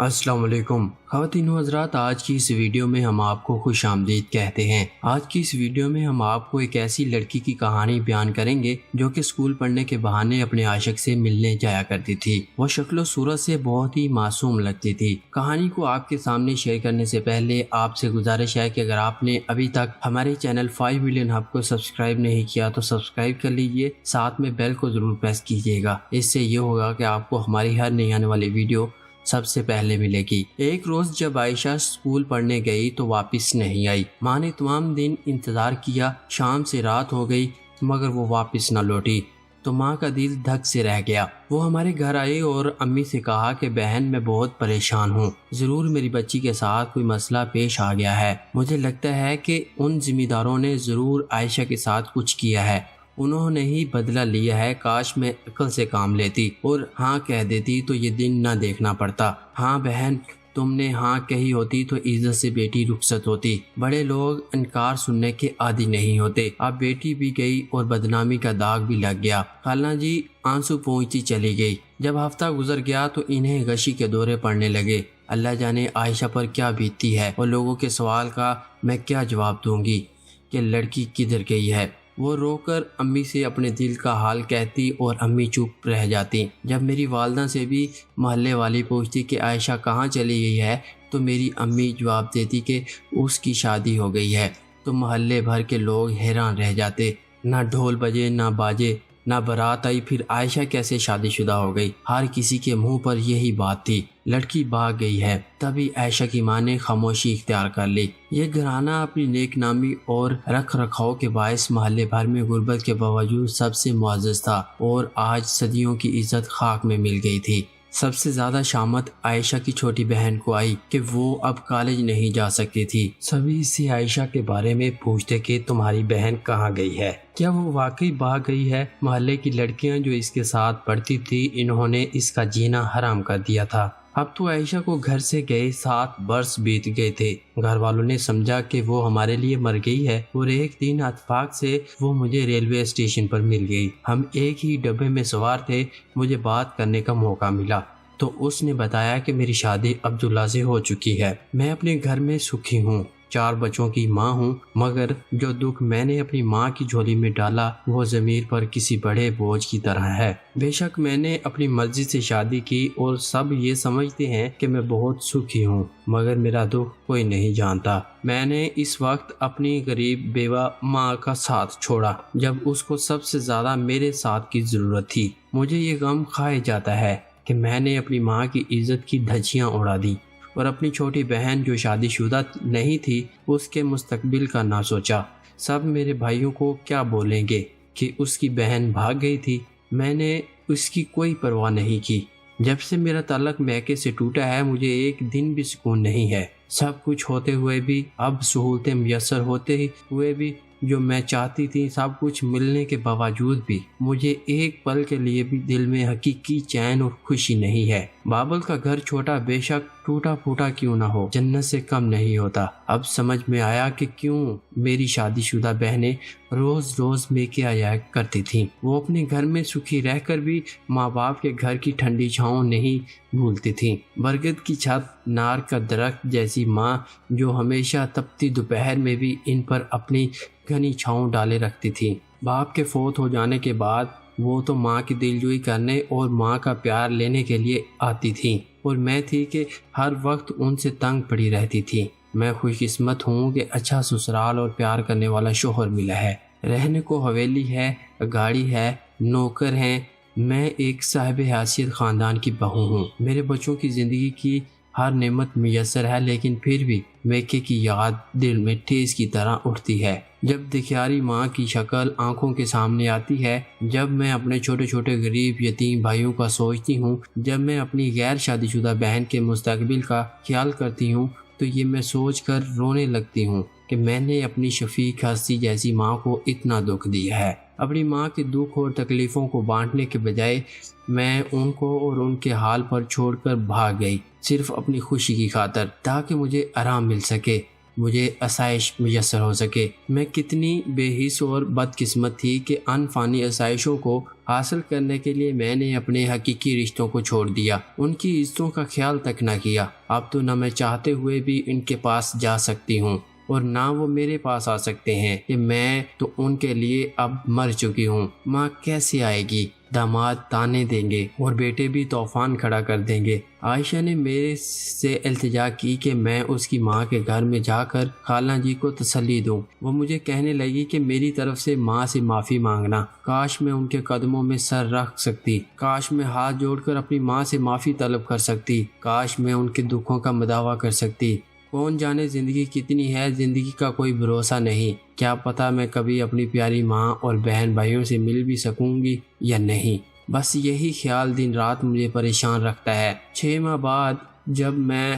السلام علیکم خواتین و حضرات، آج کی اس ویڈیو میں ہم آپ کو خوش آمدید کہتے ہیں۔ آج کی اس ویڈیو میں ہم آپ کو ایک ایسی لڑکی کی کہانی بیان کریں گے جو کہ اسکول پڑھنے کے بہانے اپنے عاشق سے ملنے جایا کرتی تھی۔ وہ شکل و صورت سے بہت ہی معصوم لگتی تھی۔ کہانی کو آپ کے سامنے شیئر کرنے سے پہلے آپ سے گزارش ہے کہ اگر آپ نے ابھی تک ہمارے چینل 5 ملین ہب کو سبسکرائب نہیں کیا تو سبسکرائب کر لیجئے، ساتھ میں بیل کو ضرور پریس کیجئے گا۔ اس سے یہ ہوگا کہ آپ کو ہماری ہر نئی آنے والی ویڈیو سب سے پہلے ملے گی۔ ایک روز جب عائشہ اسکول پڑھنے گئی تو واپس نہیں آئی۔ ماں نے تمام دن انتظار کیا، شام سے رات ہو گئی مگر وہ واپس نہ لوٹی تو ماں کا دل دھک سے رہ گیا۔ وہ ہمارے گھر آئی اور امی سے کہا کہ بہن میں بہت پریشان ہوں، ضرور میری بچی کے ساتھ کوئی مسئلہ پیش آ گیا ہے۔ مجھے لگتا ہے کہ ان ذمہ داروں نے ضرور عائشہ کے ساتھ کچھ کیا ہے، انہوں نے ہی بدلہ لیا ہے۔ کاش میں عقل سے کام لیتی اور ہاں کہہ دیتی تو یہ دن نہ دیکھنا پڑتا۔ ہاں بہن، تم نے ہاں کہی ہوتی تو عزت سے بیٹی رخصت ہوتی۔ بڑے لوگ انکار سننے کے عادی نہیں ہوتے۔ اب بیٹی بھی گئی اور بدنامی کا داغ بھی لگ گیا۔ خالہ جی آنسو پوچھتی چلی گئی۔ جب ہفتہ گزر گیا تو انہیں غشی کے دورے پڑنے لگے۔ اللہ جانے عائشہ پر کیا بیتتی ہے اور لوگوں کے سوال کا میں کیا جواب دوں گی کہ لڑکی کدھر گئی ہے۔ وہ رو کر امی سے اپنے دل کا حال کہتی اور امی چپ رہ جاتی۔ جب میری والدہ سے بھی محلے والی پوچھتی کہ عائشہ کہاں چلی گئی ہے تو میری امی جواب دیتی کہ اس کی شادی ہو گئی ہے، تو محلے بھر کے لوگ حیران رہ جاتے۔ نہ ڈھول بجے، نہ باجے، نہ بارات آئی، پھر عائشہ کیسے شادی شدہ ہو گئی؟ ہر کسی کے منہ پر یہی بات تھی، لڑکی بھاگ گئی ہے۔ تبھی عائشہ کی ماں نے خاموشی اختیار کر لی۔ یہ گھرانہ اپنی نیک نامی اور رکھ رکھاؤ کے باعث محلے بھر میں غربت کے باوجود سب سے معزز تھا اور آج صدیوں کی عزت خاک میں مل گئی تھی۔ سب سے زیادہ شامت عائشہ کی چھوٹی بہن کو آئی کہ وہ اب کالج نہیں جا سکتی تھی۔ سبھی اس سے عائشہ کے بارے میں پوچھتے کہ تمہاری بہن کہاں گئی ہے، کیا وہ واقعی بھاگ گئی ہے؟ محلے کی لڑکیاں جو اس کے ساتھ پڑھتی تھی انہوں نے اس کا جینا حرام کر دیا تھا۔ اب تو عائشہ کو گھر سے گئے 7 برس بیت گئے تھے۔ گھر والوں نے سمجھا کہ وہ ہمارے لیے مر گئی ہے اور ایک دن اتفاق سے وہ مجھے ریلوے اسٹیشن پر مل گئی۔ ہم ایک ہی ڈبے میں سوار تھے۔ مجھے بات کرنے کا موقع ملا تو اس نے بتایا کہ میری شادی عبداللہ سے ہو چکی ہے۔ میں اپنے گھر میں سکھی ہوں، 4 بچوں کی ماں ہوں، مگر جو دکھ میں نے اپنی ماں کی جھولی میں ڈالا وہ ضمیر پر کسی بڑے بوجھ کی طرح ہے۔ بے شک میں نے اپنی مرضی سے شادی کی اور سب یہ سمجھتے ہیں کہ میں بہت سکھی ہوں، مگر میرا دکھ کوئی نہیں جانتا۔ میں نے اس وقت اپنی غریب بیوہ ماں کا ساتھ چھوڑا جب اس کو سب سے زیادہ میرے ساتھ کی ضرورت تھی۔ مجھے یہ غم کھائے جاتا ہے کہ میں نے اپنی ماں کی عزت کی دھجیاں اڑا دی اور اپنی چھوٹی بہن جو شادی شدہ نہیں تھی اس کے مستقبل کا نہ سوچا۔ سب میرے بھائیوں کو کیا بولیں گے کہ اس کی بہن بھاگ گئی تھی؟ میں نے اس کی کوئی پرواہ نہیں کی۔ جب سے میرا تعلق میکے سے ٹوٹا ہے مجھے ایک دن بھی سکون نہیں ہے۔ سب کچھ ہوتے ہوئے بھی، اب سہولتیں میسر ہوتے ہوئے بھی، جو میں چاہتی تھی سب کچھ ملنے کے باوجود بھی مجھے ایک پل کے لیے بھی دل میں حقیقی چین اور خوشی نہیں ہے۔ بابل کا گھر چھوٹا بے شک ٹوٹا پھوٹا کیوں نہ ہو جنت سے کم نہیں ہوتا۔ اب سمجھ میں آیا کہ کیوں میری شادی شدہ بہنیں روز روز میکے آیا کرتی تھیں۔ وہ اپنے گھر میں سکھی رہ کر بھی ماں باپ کے گھر کی ٹھنڈی چھاؤں نہیں بھولتی تھیں۔ برگد کی چھت، نار کا درخت جیسی ماں جو ہمیشہ تپتی دوپہر میں بھی ان پر اپنی گھنی چھاؤں ڈالے رکھتی تھی۔ باپ کے فوت ہو جانے کے بعد وہ تو ماں کی دلجوئی کرنے اور ماں کا پیار لینے کے لیے آتی تھیں اور میں تھی کہ ہر وقت ان سے تنگ پڑی رہتی تھی۔ میں خوش قسمت ہوں کہ اچھا سسرال اور پیار کرنے والا شوہر ملا ہے۔ رہنے کو حویلی ہے، گاڑی ہے، نوکر ہیں۔ میں ایک صاحب حیثیت خاندان کی بہو ہوں۔ میرے بچوں کی زندگی کی ہر نعمت میسر ہے، لیکن پھر بھی میکے کی یاد دل میں ٹھیس کی طرح اٹھتی ہے جب دکھیاری ماں کی شکل آنکھوں کے سامنے آتی ہے، جب میں اپنے چھوٹے چھوٹے غریب یتیم بھائیوں کا سوچتی ہوں، جب میں اپنی غیر شادی شدہ بہن کے مستقبل کا خیال کرتی ہوں تو یہ میں سوچ کر رونے لگتی ہوں کہ میں نے اپنی شفیق ہستی جیسی ماں کو اتنا دکھ دیا ہے۔ اپنی ماں کے دکھ اور تکلیفوں کو بانٹنے کے بجائے میں ان کو اور ان کے حال پر چھوڑ کر بھاگ گئی، صرف اپنی خوشی کی خاطر، تاکہ مجھے آرام مل سکے، مجھے آسائش میسر ہو سکے۔ میں کتنی بے حس اور بد قسمت تھی کہ ان فانی آسائشوں کو حاصل کرنے کے لیے میں نے اپنے حقیقی رشتوں کو چھوڑ دیا، ان کی عزتوں کا خیال تک نہ کیا۔ اب تو نہ میں چاہتے ہوئے بھی ان کے پاس جا سکتی ہوں اور نہ وہ میرے پاس آ سکتے ہیں کہ میں تو ان کے لیے اب مر چکی ہوں۔ ماں کیسے آئے گی؟ داماد تانے دیں گے اور بیٹے بھی طوفان کھڑا کر دیں گے۔ عائشہ نے میرے سے التجا کی کہ میں اس کی ماں کے گھر میں جا کر خالہ جی کو تسلی دوں۔ وہ مجھے کہنے لگی کہ میری طرف سے ماں سے معافی مانگنا۔ کاش میں ان کے قدموں میں سر رکھ سکتی، کاش میں ہاتھ جوڑ کر اپنی ماں سے معافی طلب کر سکتی، کاش میں ان کے دکھوں کا مداوع کر سکتی۔ کون جانے زندگی کتنی ہے، زندگی کا کوئی بھروسہ نہیں، کیا پتہ میں کبھی اپنی پیاری ماں اور بہن بھائیوں سے مل بھی سکوں گی یا نہیں۔ بس یہی خیال دن رات مجھے پریشان رکھتا ہے۔ 6 ماہ بعد جب میں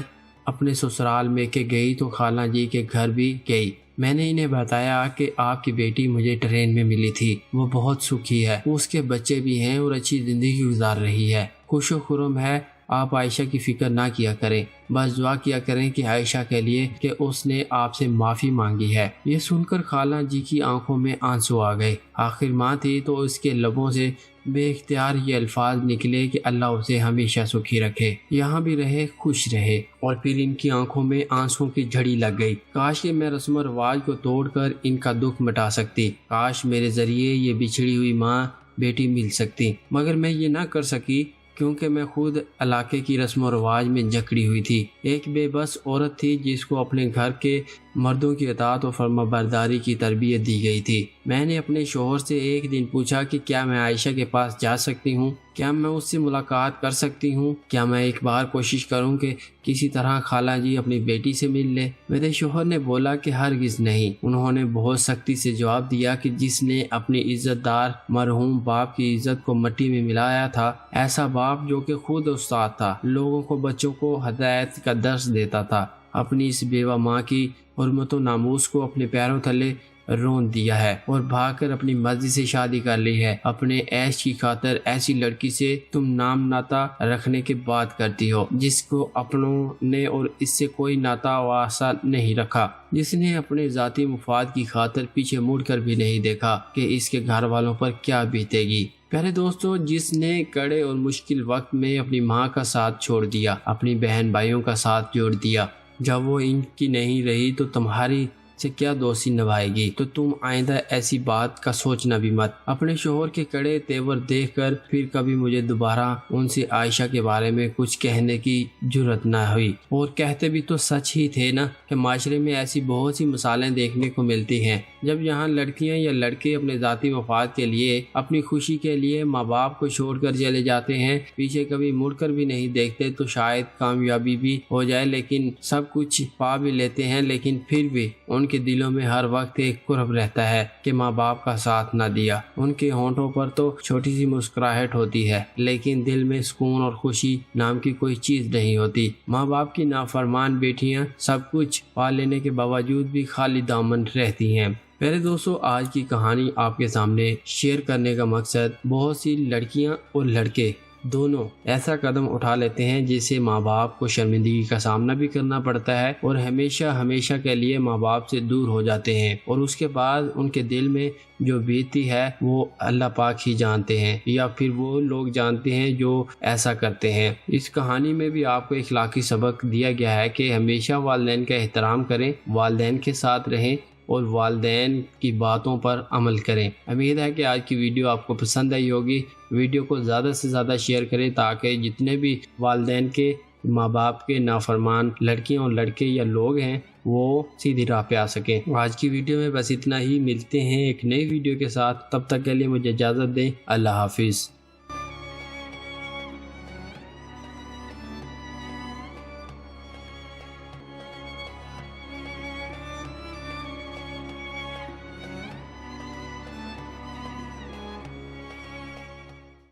اپنے سسرال میں کے گئی تو خالہ جی کے گھر بھی گئی۔ میں نے انہیں بتایا کہ آپ کی بیٹی مجھے ٹرین میں ملی تھی، وہ بہت سکھی ہے، اس کے بچے بھی ہیں اور اچھی زندگی گزار رہی ہے، خوش و خرم ہے۔ آپ عائشہ کی فکر نہ کیا کریں، بس دعا کیا کریں کہ عائشہ کے لیے کہ اس نے آپ سے معافی مانگی ہے۔ یہ سن کر خالہ جی کی آنکھوں میں آنسو آ گئے۔ آخر ماں تھی تو اس کے لبوں سے بے اختیار یہ الفاظ نکلے کہ اللہ اسے ہمیشہ سکھی رکھے، یہاں بھی رہے، خوش رہے۔ اور پھر ان کی آنکھوں میں آنسوں کی جھڑی لگ گئی۔ کاش کہ میں رسم و رواج کو توڑ کر ان کا دکھ مٹا سکتی، کاش میرے ذریعے یہ بچھڑی ہوئی ماں بیٹی مل سکتی، مگر میں یہ نہ کر سکی کیونکہ میں خود علاقے کی رسم و رواج میں جکڑی ہوئی تھی۔ ایک بے بس عورت تھی جس کو اپنے گھر کے مردوں کی اطاعت و فرما برداری کی تربیت دی گئی تھی۔ میں نے اپنے شوہر سے ایک دن پوچھا کہ کیا میں عائشہ کے پاس جا سکتی ہوں، کیا میں اس سے ملاقات کر سکتی ہوں، کیا میں ایک بار کوشش کروں کہ کسی طرح خالہ جی اپنی بیٹی سے مل لے۔ میرے شوہر نے بولا کہ ہرگز نہیں۔ انہوں نے بہت سختی سے جواب دیا کہ جس نے اپنی عزت دار مرحوم باپ کی عزت کو مٹی میں ملایا تھا، ایسا باپ جو کہ خود استاد تھا، لوگوں کو بچوں کو ہدایت کا درس دیتا تھا، اپنی اس بیوہ ماں کی حرمت و ناموس کو اپنے پیروں تلے رون دیا ہے اور بھاگ کر اپنی مرضی سے شادی کر لی ہے۔ اپنے عیش کی خاطر ایسی لڑکی سے تم نام ناتا رکھنے کی بات کرتی ہو جس کو اپنوں نے اور اس سے کوئی ناتا واسطہ نہیں رکھا، جس نے اپنے ذاتی مفاد کی خاطر پیچھے مڑ کر بھی نہیں دیکھا کہ اس کے گھر والوں پر کیا بیتے گی۔ پیارے دوستو، جس نے کڑے اور مشکل وقت میں اپنی ماں کا ساتھ چھوڑ دیا، اپنی بہن بھائیوں کا ساتھ جوڑ دیا، جب وہ ان کی نہیں رہی تو تمہاری سے کیا دوستی نبھائے گی، تو تم آئندہ ایسی بات کا سوچنا بھی مت۔ اپنے شوہر کے کڑے تیور دیکھ کر پھر کبھی مجھے دوبارہ ان سے عائشہ کے بارے میں کچھ کہنے کی جرت نہ ہوئی، اور کہتے بھی تو سچ ہی تھے نا کہ معاشرے میں ایسی بہت سی مثالیں دیکھنے کو ملتی ہیں جب یہاں لڑکیاں یا لڑکے اپنے ذاتی مفاد کے لیے، اپنی خوشی کے لیے ماں باپ کو چھوڑ کر چلے جاتے ہیں، پیچھے کبھی مڑ کر بھی نہیں دیکھتے تو شاید کامیابی بھی ہو جائے، لیکن سب کچھ پا بھی لیتے ہیں، لیکن پھر بھی ان کے دلوں میں ہر وقت ایک کرب رہتا ہے کہ ماں باپ کا ساتھ نہ دیا۔ ان کے ہونٹوں پر تو چھوٹی سی مسکراہٹ ہوتی ہے، لیکن دل میں سکون اور خوشی نام کی کوئی چیز نہیں ہوتی۔ ماں باپ کی نافرمان بیٹیاں سب کچھ پا لینے کے باوجود بھی خالی دامن رہتی ہیں۔ میرے دوستو، آج کی کہانی آپ کے سامنے شیئر کرنے کا مقصد، بہت سی لڑکیاں اور لڑکے دونوں ایسا قدم اٹھا لیتے ہیں جس سے ماں باپ کو شرمندگی کا سامنا بھی کرنا پڑتا ہے اور ہمیشہ کے لیے ماں باپ سے دور ہو جاتے ہیں، اور اس کے بعد ان کے دل میں جو بیتی ہے وہ اللہ پاک ہی جانتے ہیں، یا پھر وہ لوگ جانتے ہیں جو ایسا کرتے ہیں۔ اس کہانی میں بھی آپ کو اخلاقی سبق دیا گیا ہے کہ ہمیشہ والدین کا احترام کریں، والدین کے ساتھ رہیں اور والدین کی باتوں پر عمل کریں۔ امید ہے کہ آج کی ویڈیو آپ کو پسند آئی ہوگی۔ ویڈیو کو زیادہ سے زیادہ شیئر کریں تاکہ جتنے بھی والدین کے، ماں باپ کے نافرمان لڑکیاں اور لڑکے یا لوگ ہیں وہ سیدھی راہ پہ آ سکیں۔ آج کی ویڈیو میں بس اتنا ہی، ملتے ہیں ایک نئی ویڈیو کے ساتھ، تب تک کے لیے مجھے اجازت دیں، اللہ حافظ۔